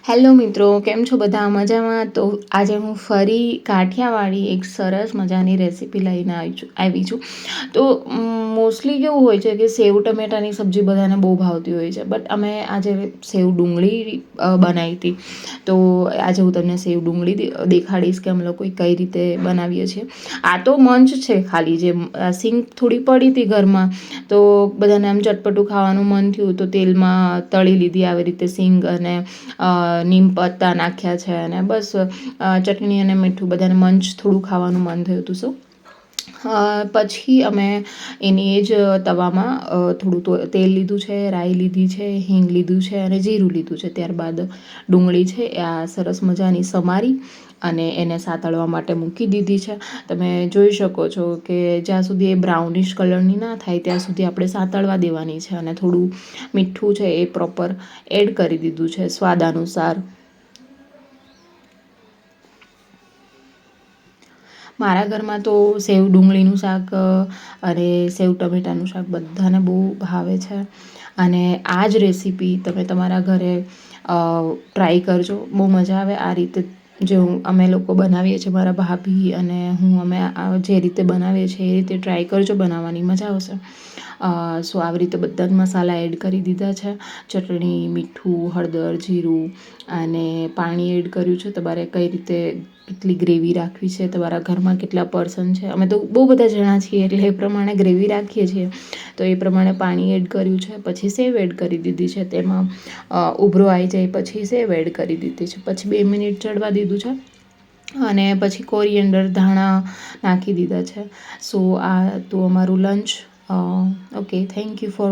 Hello મિત્રો, કેમ છો બધા? મજામાં? તો આજે હું ફરી કાઠિયાવાડી એક સરસ મજાની રેસીપી લઈને આવી છું. તો મોસ્ટલી કેવું હોય છે કે સેવ ટમેટાની સબ્જી બધાને બહુ ભાવતી હોય છે, બટ અમે આજે સેવ ડુંગળી બનાવી હતી. તો આજે હું તમને સેવ ડુંગળી દેખાડીશ કે અમે લોકો કઈ રીતે બનાવીએ છીએ. આ તો મંચ છે ખાલી, જે સિંગ થોડી પડી હતી ઘરમાં, તો બધાને આમ ચટપટું ખાવાનું મન થયું તો તેલમાં તળી લીધી આવી રીતે સિંગ, અને નીમ પત્તા નાખ્યા છે, અને બસ ચટણી અને મીઠું, બધાને મંચ થોડું ખાવાનું મન થયું હતું. પછી અમે એની એ જ તવામાં થોડું તેલ લીધું છે, રાઈ લીધી છે, હિંગ લીધું છે અને જીરું લીધું છે. ત્યારબાદ ડુંગળી છે આ સરસ મજાની સમારી અને એને સાતળવા માટે મૂકી દીધી છે. તમે જોઈ શકો છો કે જ્યાં સુધી એ બ્રાઉનિશ કલરની ના થાય ત્યાં સુધી આપણે સાતળવા દેવાની છે, અને થોડું મીઠું છે એ પ્રોપર એડ કરી દીધું છે સ્વાદ અનુસાર. મારા ઘરમાં તો સેવ ડુંગળીનું શાક અને સેવ ટમેટાનું શાક બધાને બહુ ભાવે છે, અને આ જ રેસીપી તમે તમારા ઘરે ટ્રાય કરજો, બહુ મજા આવે. આ રીતે જે અમે લોકો બનાવીએ છીએ, મારા ભાભી અને હું, અમે જે રીતે બનાવીએ છીએ એ રીતે ટ્રાય કરજો, બનાવવાની મજા આવશે. સો આવી રીતે બધા જ મસાલા એડ કરી દીધા છે, ચટણી, મીઠું, હળદર, જીરું, અને પાણી એડ કર્યું છે. તમારે કઈ રીતે કેટલી ગ્રેવી રાખવી છે, તમારા ઘરમાં કેટલા પર્સન છે, અમે તો બહુ બધા જણા છીએ એટલે એ પ્રમાણે ગ્રેવી રાખીએ છીએ, તો એ પ્રમાણે પાણી એડ કર્યું છે. પછી સેવ એડ કરી દીધી છે, તેમાં ઉભરો આવી જાય પછી સેવ એડ કરી દીધી છે, પછી 2 મિનિટ ચડવા દીધું છે, અને પછી કોરિએન્ડર, ધાણા નાખી દીધા છે. સો આ તો અમારું lunch. Okay, thank you for